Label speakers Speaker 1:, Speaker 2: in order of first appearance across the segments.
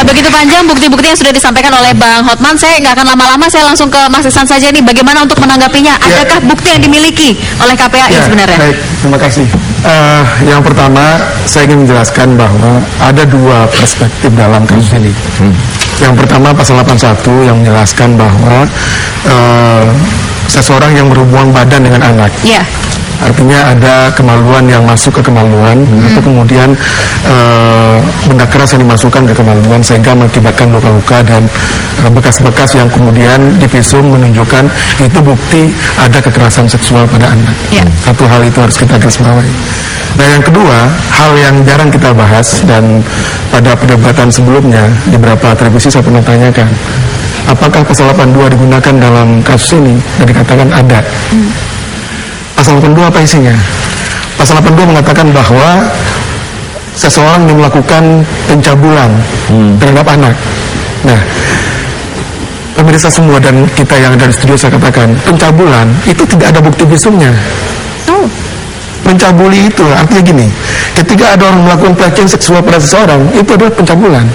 Speaker 1: begitu panjang bukti-bukti yang sudah disampaikan oleh Bang Hotman, saya nggak akan lama-lama, saya langsung ke Mas Ihsan saja nih. Bagaimana untuk menanggapinya? Adakah bukti yang dimiliki oleh KPAI sebenarnya?
Speaker 2: Baik, terima kasih. Yang pertama, saya ingin menjelaskan bahwa ada dua perspektif dalam kasus ini. Yang pertama, pasal 81 yang menjelaskan bahwa seseorang yang berhubungan badan dengan anak.
Speaker 1: Iya.
Speaker 2: Artinya ada kemaluan yang masuk ke kemaluan, atau kemudian benda keras yang dimasukkan ke kemaluan sehingga mengakibatkan luka-luka dan bekas-bekas yang kemudian di visum menunjukkan itu bukti ada kekerasan seksual pada anak. Satu hal itu harus kita garisbawahi. Nah, yang kedua, hal yang jarang kita bahas dan pada perdebatan sebelumnya di beberapa televisi saya pernah tanyakan, apakah pasal 82 digunakan dalam kasus ini? Dan dikatakan ada. Pasal 82 apa isinya? Pasal 82 mengatakan bahwa seseorang yang melakukan pencabulan terhadap anak. Nah, pemirsa semua dan kita yang ada di studio, saya katakan, pencabulan itu tidak ada bukti visumnya. Mencabuli itu artinya gini, ketika ada orang melakukan pelecehan seksual pada seseorang, itu adalah pencabulan.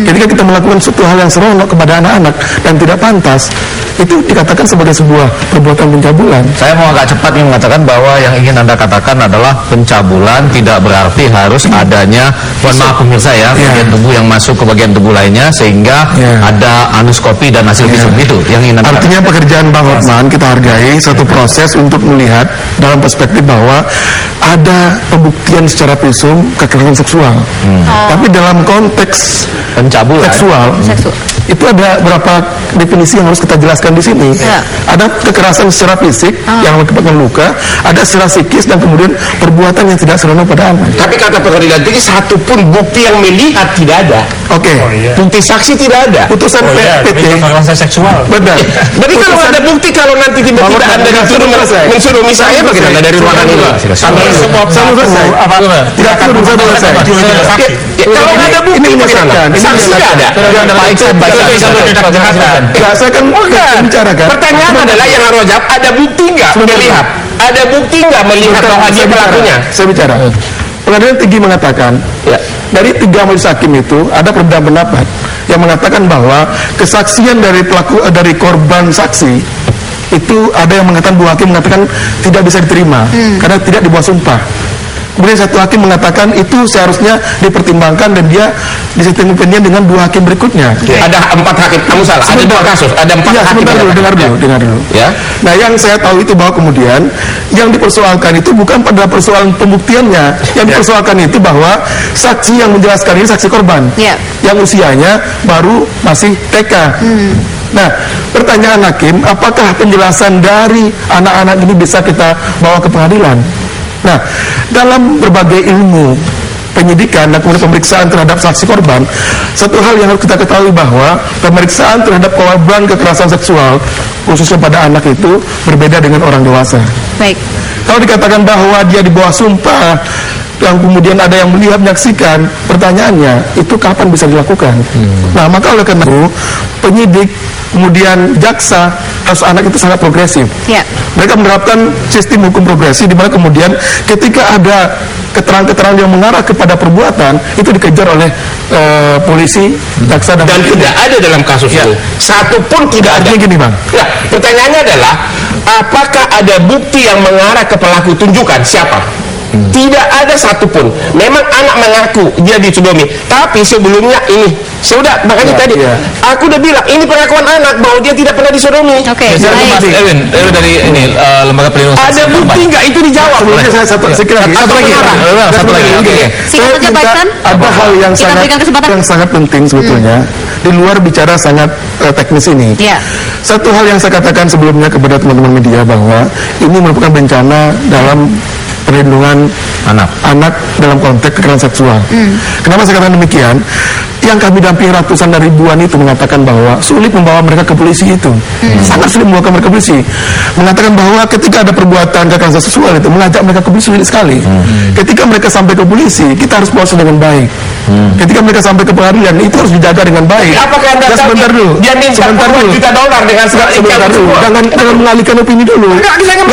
Speaker 2: Ketika kita melakukan suatu hal yang seronok kepada anak-anak dan tidak pantas, itu dikatakan sebagai sebuah perbuatan pencabulan.
Speaker 3: Saya mau agak cepat nih mengatakan bahwa yang ingin Anda katakan adalah pencabulan tidak berarti harus adanya, mohon maaf pemirsa ya, bagian tubuh yang masuk ke bagian tubuh lainnya sehingga ada anuskopi dan hasil visum itu yang ingin Anda
Speaker 2: artinya
Speaker 3: katakan.
Speaker 2: Pekerjaan Bang Hotman kita hargai satu proses untuk melihat dalam perspektif bahwa ada pembuktian secara visum kekerasan seksual. Tapi dalam konteks
Speaker 3: pencabulan
Speaker 2: seksual itu ada beberapa definisi yang harus kita jelaskan di sini. Ada kekerasan secara fisik yang mengakibatkan luka, ada secara psikis, dan kemudian perbuatan yang tidak senonoh pada anak.
Speaker 4: Tapi kata pengadilan tinggi, satu pun bukti yang melihat tidak ada. Bukti saksi tidak ada.
Speaker 2: Putusan PT
Speaker 5: kekerasan seksual.
Speaker 2: benar.
Speaker 4: Berarti kalau ada bukti, kalau nanti tiba-tiba Anda mensuruh saya bagaimana dari ruangan ini?
Speaker 2: Sama selesai. Tidak perlu selesai.
Speaker 4: Kalau nggak ada bukti bagaimana? Saksi nggak ada.
Speaker 2: Saya kan bicarakan.
Speaker 4: Pertanyaan adalah yang harus jawab, ada bukti nggak melihat? Ada bukti nggak melihat bahwa dia pelakunya?
Speaker 2: Saya bicara. Pengadilan tinggi mengatakan, dari 3 majelis hakim itu ada perbedaan pendapat yang mengatakan bahwa kesaksian dari korban saksi itu ada yang mengatakan, 2 hakim mengatakan tidak bisa diterima karena tidak di bawah sumpah. Kemudian 1 hakim mengatakan itu seharusnya dipertimbangkan dan dia disetting opinion dengan 2 hakim berikutnya.
Speaker 4: Ada 4 hakim, kamu salah. Ada 2 kasus, ada 4 hakim.
Speaker 2: Dengar dulu.
Speaker 4: Ya.
Speaker 2: Nah, yang saya tahu itu bahwa kemudian yang dipersoalkan itu bukan pada persoalan pembuktiannya. Yang dipersoalkan itu bahwa saksi yang menjelaskan ini saksi korban, yang usianya baru masih TK. Nah, pertanyaan hakim, apakah penjelasan dari anak-anak ini bisa kita bawa ke pengadilan? Nah, dalam berbagai ilmu penyidikan dan kemudian pemeriksaan terhadap saksi korban, satu hal yang harus kita ketahui bahwa pemeriksaan terhadap korban kekerasan seksual khususnya pada anak itu berbeda dengan orang dewasa.
Speaker 1: Baik.
Speaker 2: Kalau dikatakan bahwa dia di bawah sumpah yang kemudian ada yang melihat menyaksikan, pertanyaannya itu kapan bisa dilakukan? Nah, maka oleh karena itu penyidik kemudian jaksa kasus anak itu sangat progresif. Mereka menerapkan sistem hukum progresif di mana kemudian ketika ada keterangan-keterangan yang mengarah kepada perbuatan itu dikejar oleh polisi, jaksa dan
Speaker 4: tidak ada dalam kasus itu. Satu pun tidak ada.
Speaker 2: Gini, Bang.
Speaker 4: Ya, pertanyaannya adalah apakah ada bukti yang mengarah ke pelaku? Tunjukkan siapa. Tidak ada satupun. Memang anak mengaku dia disodomi, tapi sebelumnya ini sudah makanya tadi aku udah bilang ini pengakuan anak bahwa dia tidak pernah disodomi.
Speaker 3: Erwin dari ini lembaga pelindungan saksi.
Speaker 4: Ada bukti nggak itu dijawab?
Speaker 2: Sebelumnya saya satu lagi. Ada hal yang sangat penting sebetulnya di luar bicara sangat teknis ini. Satu hal yang saya katakan sebelumnya kepada teman-teman media bahwa ini merupakan bencana dalam perlindungan anak dalam konteks kekerasan seksual. Kenapa saya katakan demikian? Yang kami dampingi ratusan dan ribuan itu mengatakan bahwa sulit membawa mereka ke polisi itu. Sangat sulit membawa mereka ke polisi. Mengatakan bahwa ketika ada perbuatan kekerasan seksual itu mengajak mereka ke polisi sulit sekali. Ketika mereka sampai ke polisi, kita harus proses dengan baik. Ketika mereka sampai ke pengadilan, itu harus dijaga dengan baik.
Speaker 4: Apakah Anda tahu
Speaker 2: sebentar dulu.
Speaker 4: Dia minta $40 juta dengan
Speaker 2: sebentar dulu. Jangan mengalihkan opini dulu.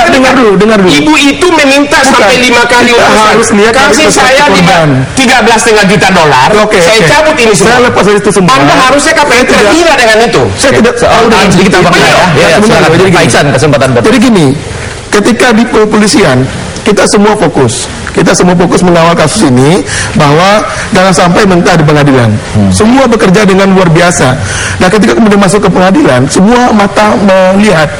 Speaker 2: Dengar dulu.
Speaker 4: Ibu itu meminta sampai 5 kali
Speaker 2: harus lihat
Speaker 4: kasih saya $13,5 juta. Saya cabut ini semua.
Speaker 2: Saya lepas dari itu semua.
Speaker 4: Anda harusnya KPK tidak dengan itu.
Speaker 2: Saya tidak.
Speaker 3: Sedikit tambah ya.
Speaker 2: Sebentar, jadi
Speaker 3: Pak Iksan kesempatan.
Speaker 2: Jadi gini, ketika di kepolisian kita semua fokus mengawal kasus ini, bahwa jangan sampai mentah di pengadilan. Semua bekerja dengan luar biasa. Nah, ketika kemudian masuk ke pengadilan, semua mata melihat.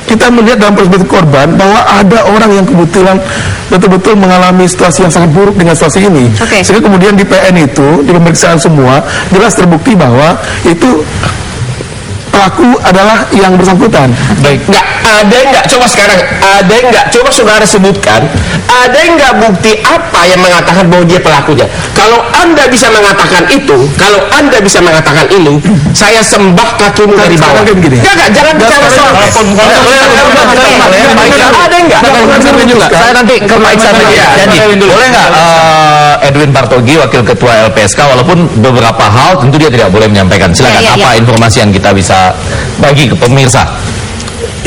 Speaker 2: Kita melihat dalam perspektif korban bahwa ada orang yang kebetulan betul-betul mengalami situasi yang sangat buruk dengan situasi ini. Sehingga kemudian di PN itu, di pemeriksaan semua, jelas terbukti bahwa itu pelaku adalah yang bersangkutan.
Speaker 4: Baik, coba sekarang, ada nggak, coba saudara sebutkan, ada nggak bukti apa yang mengatakan bahwa dia pelakunya? Kalau Anda bisa mengatakan itu, kalau Anda bisa mengatakan ini, saya sembah kakimu dari bawah. Jangan bicara soal. Ada nggak?
Speaker 3: Saya nanti ke Pak Iksan lagi. Jadi, boleh nggak Edwin Partogi, Wakil Ketua LPSK, walaupun beberapa hal tentu dia tidak boleh menyampaikan. Silakan, apa informasi yang kita bisa bagi ke pemirsa?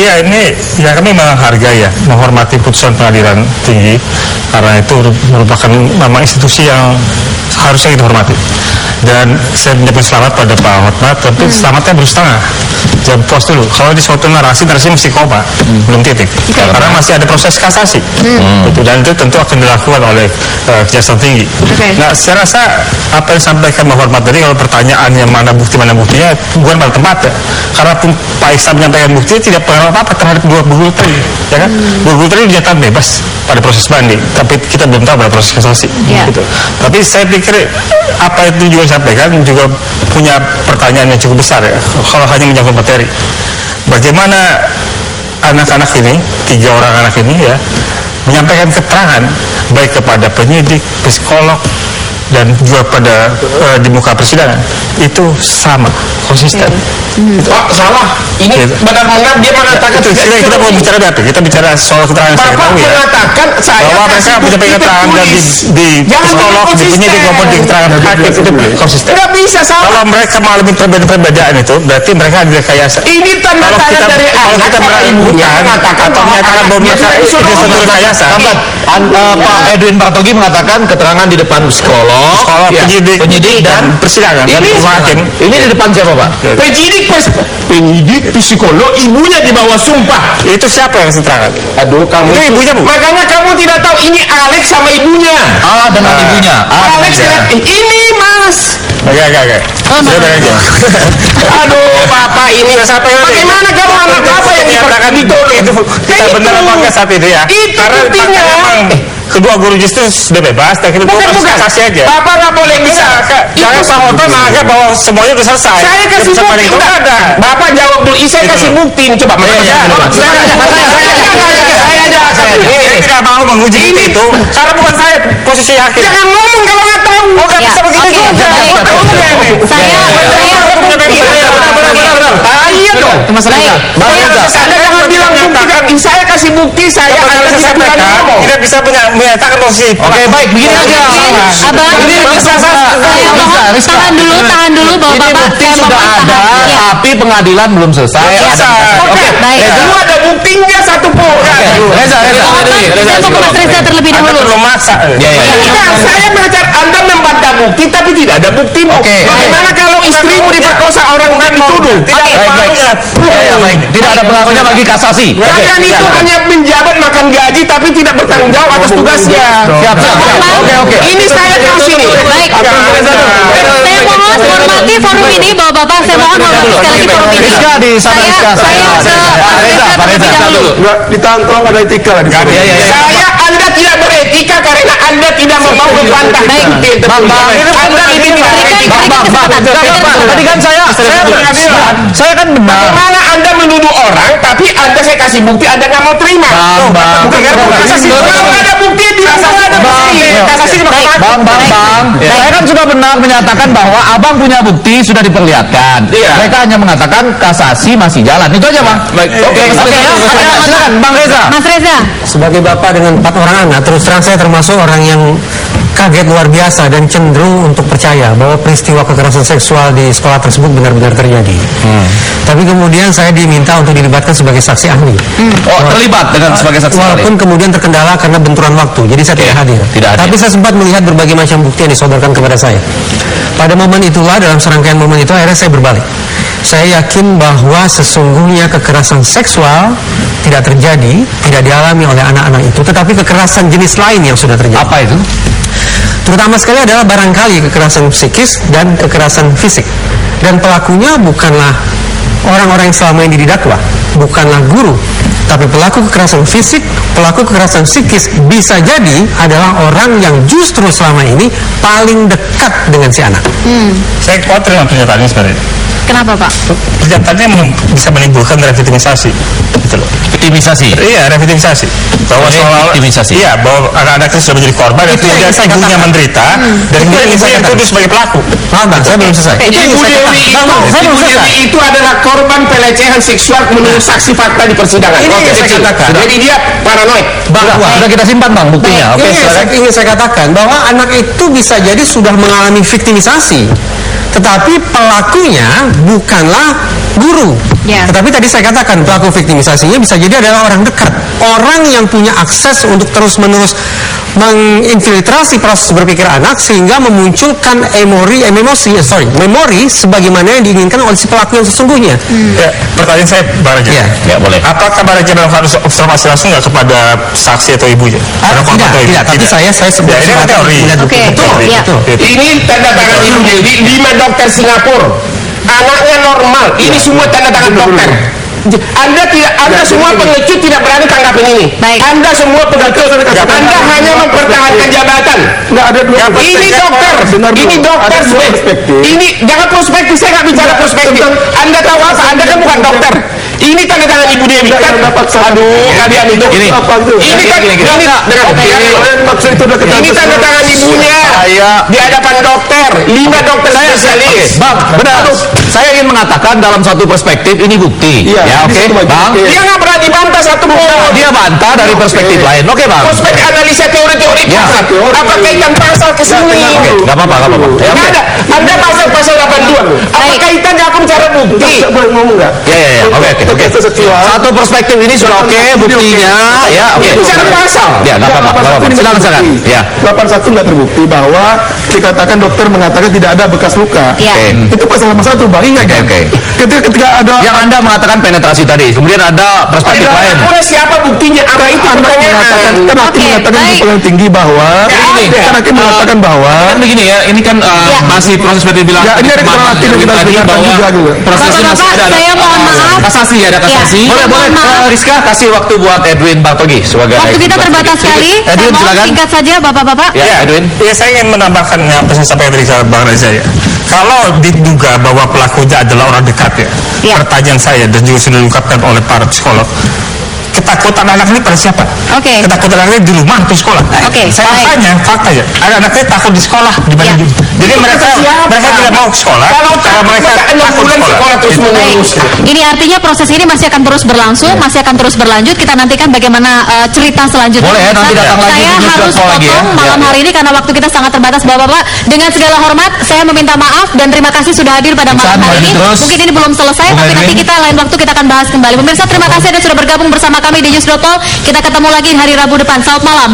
Speaker 5: Ya, ini ya kami menghargai ya, menghormati putusan pengadilan tinggi, karena itu merupakan memang institusi yang harusnya kita hormati. Dan saya menyampaikan selamat pada Pak Hotmat, tapi selamatnya berus setengah. Jangan puas dulu. Kalau di suatu narasi mesti koma, belum titik. Karena masih ada proses kasasi. Dan itu tentu akan dilakukan oleh Kejaksaan Tinggi. Nah, saya rasa apa yang disampaikan Pak Hotmat tadi, kalau pertanyaannya mana buktinya, bukan pada tempatnya. Karena pun Pak Iksan menyampaikan bukti tidak pengaruh apa-apa terhadap dua buku tadi, ya kan? Buku tadi dinyatakan bebas pada proses banding, tapi kita belum tahu pada proses kasasi. Gitu. Tapi saya pikir apa itu juga sampaikan juga punya pertanyaan yang cukup besar ya, kalau hanya menyangkut materi. Bagaimana anak-anak ini, 3 orang anak ini ya, menyampaikan keterangan baik kepada penyidik, psikolog, dan juga pada di muka persidangan itu sama, konsisten.
Speaker 4: Pak, salah. Ini benar-benar dia mengatakan
Speaker 5: kita mau bicara data, kita bicara soal keterangan saya tahu ya.
Speaker 4: Mengatakan saya
Speaker 5: bahwa mereka punya keterangan dan di psikolog, di penyidik maupun di keterangan hakim itu konsisten.
Speaker 4: Tidak bisa salah.
Speaker 5: Kalau mereka mengalami perbedaan itu, berarti mereka direkayasa.
Speaker 4: Ini tanda-tanda dari
Speaker 5: kalau kita mengatakan atau menyatakan bahwa mereka itu satu rekayasa.
Speaker 3: Pak Edwin Partogi mengatakan keterangan di depan psikolog, penyidik dan
Speaker 5: persidangan.
Speaker 3: Ini di depan siapa, Pak?
Speaker 4: Penyidik, psikolog, ibunya di bawah sumpah.
Speaker 5: Itu siapa yang keterangan?
Speaker 4: Aduh, kamu
Speaker 5: itu ibunya, Bu.
Speaker 4: Makanya kamu tidak tahu ini Alex sama ibunya.
Speaker 3: Dengan ibunya.
Speaker 4: Alex ini Mas.
Speaker 5: Agak.
Speaker 4: Aduh, Bapak ini bagaimana kamu anak Bapak yang
Speaker 5: dinyatakan itu kita benar apa enggak saat itu ya? Karena memang kedua guru justus sudah bebas, dan kita kasasi aja.
Speaker 4: Bapak nggak boleh bisa.
Speaker 5: Jangan Pak Hoto menganggap bahwa semuanya sudah selesai.
Speaker 4: Saya kasih bukti, enggak ada. Bapak jawab dulu, saya kasih bukti. Coba
Speaker 5: saya tidak mau menguji itu, karena bukan saya posisi hakim.
Speaker 4: Jangan ngomong kalau nggak tahu.
Speaker 5: Nggak bisa begitu juga.
Speaker 4: Iya dong. Anda jangan bilang bukti. Saya kasih bukti, saya akan kasih bukti.
Speaker 5: Tidak bisa menyatakan posisi.
Speaker 3: Oke, baik, begini aja.
Speaker 1: Abang, tahan dulu bahwa
Speaker 3: ini
Speaker 1: Bapak
Speaker 3: bukti sudah ada, tapi pengadilan belum selesai.
Speaker 1: Oke, baik.
Speaker 4: Belum ada buktinya satu pun.
Speaker 3: Reza.
Speaker 1: Saya mau ke Mas Reza terlebih dahulu.
Speaker 5: Belum masak.
Speaker 4: Saya mengajak Anda membantah bukti, tapi tidak ada buktimu. Bagaimana kalau istrimu diperkosa orang yang dituduh?
Speaker 3: Baik. Tidak ada pengaruhnya bagi kasasi.
Speaker 4: Kalian itu hanya menjabat makan gaji, tapi tidak bertanggung jawab atas tugasnya.
Speaker 3: Siap. Oke.
Speaker 4: Ini saya kasih nih.
Speaker 1: Baik. Saya mohon hormati forum ini, bahwa Bapak saya mohon hormati sekali lagi forum ini.
Speaker 3: Rizka di sana, Rizka.
Speaker 1: Saya ke
Speaker 3: Pak Reza
Speaker 1: dahulu.
Speaker 2: Ditangkap ada etika lah di sini.
Speaker 4: Anda tidak beretika karena Anda tidak mau membantah bukti. Anda ini tidak beretika.
Speaker 3: Tadi kan saya kan benar.
Speaker 4: Bagaimana Anda menuduh orang, tapi Anda saya kasih bukti, Anda nggak mau terima. Kalau ada bukti, tidak ada bukti.
Speaker 3: Bang. Saya kan sudah benar menyatakan bahwa abang punya bukti sudah diperlihatkan. Mereka hanya mengatakan kasasi masih jalan. Itu aja, Bang. Oke. Silakan, Bang Reza.
Speaker 1: Mas Reza.
Speaker 6: Sebagai bapak dengan 4 orang anak, terus terang saya termasuk orang yang kaget luar biasa dan cenderung untuk percaya bahwa peristiwa kekerasan seksual di sekolah tersebut benar-benar terjadi. Tapi kemudian saya diminta untuk dilibatkan sebagai saksi ahli.
Speaker 3: Oh, terlibat dengan sebagai saksi ahli.
Speaker 6: Walaupun kemudian terkendala karena benturan waktu, jadi saya tidak hadir. Tapi saya sempat melihat berbagai macam bukti yang disodorkan kepada saya. Pada momen itulah, dalam serangkaian momen itu, akhirnya saya berbalik. Saya yakin bahwa sesungguhnya kekerasan seksual tidak terjadi, tidak dialami oleh anak-anak itu, tetapi kekerasan jenis lain yang sudah terjadi.
Speaker 3: Apa itu?
Speaker 6: Terutama sekali adalah barangkali kekerasan psikis dan kekerasan fisik. Dan pelakunya bukanlah orang-orang yang selama ini didakwa, bukanlah guru, tapi pelaku kekerasan fisik, pelaku kekerasan psikis bisa jadi adalah orang yang justru selama ini paling dekat dengan si anak.
Speaker 5: Saya khawatir dengan pernyataannya sebenarnya.
Speaker 1: Kenapa, Pak?
Speaker 5: Pernyataannya bisa menimbulkan revitalisasi, gitu loh.
Speaker 3: Victimisasi.
Speaker 5: Iya, revitalisasi. Bahwa soal
Speaker 3: victimisasi.
Speaker 5: Iya, bahwa anak-anak itu sudah menjadi korban dan kemudian ibunya menderita dan kemudian ibu yang dituduh sebagai pelaku.
Speaker 6: Saya belum selesai.
Speaker 4: Ibu Dewi itu adalah korban pelecehan seksual menurut saksi fakta di persidangan.
Speaker 6: Ini yang saya katakan.
Speaker 4: Jadi dia paranoid.
Speaker 3: Sudah kita simpan, Bang, buktinya. Oke,
Speaker 6: Ini yang ingin saya katakan, bahwa anak itu bisa jadi sudah mengalami victimisasi, tetapi pelakunya bukanlah guru. Tetapi tadi saya katakan pelaku victimisasinya bisa jadi adalah orang dekat, orang yang punya akses untuk terus-menerus menginfiltrasi proses berpikir anak sehingga memunculkan memori sebagaimana yang diinginkan oleh si pelaku yang sesungguhnya.
Speaker 5: Ya, pertanyaan saya, Bang Raja.
Speaker 3: Ya, boleh.
Speaker 5: Apakah Bang Raja dalam harus observasi langsung nggak kepada saksi atau ibunya?
Speaker 6: Tidak, tapi saya sebut
Speaker 5: ini kan teori.
Speaker 1: Betul.
Speaker 4: Ini tanda tangan Ibu Dewi, 5 dokter Singapura. Anaknya normal. Ini semua tanda tangan dokter. Anda semua pengecut tidak berani tanggapin ini. Anda semua pengecut. Anda hanya mempertahankan jabatan. Ini dokter. Ini dokter. Ini jangan prospektif. Saya nggak bicara prospektif. Anda tahu apa? Anda kan bukan dokter. Ini tanda tangan Ibu Dewi. Aduh, kalian itu. Ini tanda tangan ibunya di hadapan dokter. 5 dokter spesialis.
Speaker 3: Bang, benar. Saya ingin mengatakan dalam satu perspektif ini bukti. Ya, oke, Bang.
Speaker 4: Dia nggak berani bantah satu pun.
Speaker 3: Dia bantah dari perspektif lain. Oke, Bang.
Speaker 4: Prospek analisa teori-teori pasal. Apa kaitan pasal ke sini?
Speaker 3: Nggak apa-apa.
Speaker 4: Nggak ada. Anda pasal 82. Apa kaitannya aku bicara bukti?
Speaker 3: Ya. Oke. Satu perspektif ini sudah oke, buktinya. Ya, oke.
Speaker 4: Bicara pasal.
Speaker 3: Ya, nggak apa-apa. Silakan. Ya.
Speaker 2: 81 nggak terbukti bahwa dikatakan dokter mengatakan tidak ada bekas luka. Itu pasal 81, Bang. Ingat kan? Ketika ada
Speaker 3: yang Anda mengatakan penetrasi tadi, kemudian ada perspektif lain.
Speaker 4: Siapa buktinya? Apa itu pertanyaan?
Speaker 2: Kan hakim mengatakan di pengadilan tinggi bahwa kan hakim mengatakan bahwa
Speaker 3: kan begini ya, ini kan masih proses seperti bilang.
Speaker 2: Ya, ini ada keterangan hakim yang kita dengarkan juga.
Speaker 1: Prosesnya masih ada. Saya mohon maaf.
Speaker 3: Kasasi ada kasasi. Boleh. Rizka kasih waktu buat Edwin Bartogi sebagai.
Speaker 1: Waktu kita terbatas sekali.
Speaker 3: Edwin, silakan.
Speaker 1: Singkat saja, Bapak-bapak.
Speaker 3: Ya, Edwin.
Speaker 5: Ya, saya ingin menambahkan yang saya sampaikan tadi ke Bang Reza ya. Kalau diduga bahwa pelakunya adalah orang dekat ya, pertanyaan saya dan juga sudah diungkapkan oleh para psikolog, ketakutan anak ini pada siapa? Ketakutan anak ini di rumah atau sekolah? Faktanya, anak-anaknya takut di sekolah dibanding jadi mereka tidak mau ke sekolah. Kalau mereka takut di sekolah terus menerus.
Speaker 1: Ini artinya proses ini masih akan terus berlangsung, masih akan terus berlanjut. Kita nantikan bagaimana cerita selanjutnya.
Speaker 3: Boleh ya, nanti datang lagi.
Speaker 1: Saya harus potong malam hari ini karena waktu kita sangat terbatas, Bapak-bapak. Dengan segala hormat, saya meminta maaf dan terima kasih sudah hadir pada malam hari ini. Mungkin ini belum selesai, tapi nanti kita lain waktu kita akan bahas kembali. Pemirsa, terima kasih Anda sudah bergabung bersama kami di News.Talk. Kita ketemu lagi hari Rabu depan. Selamat malam.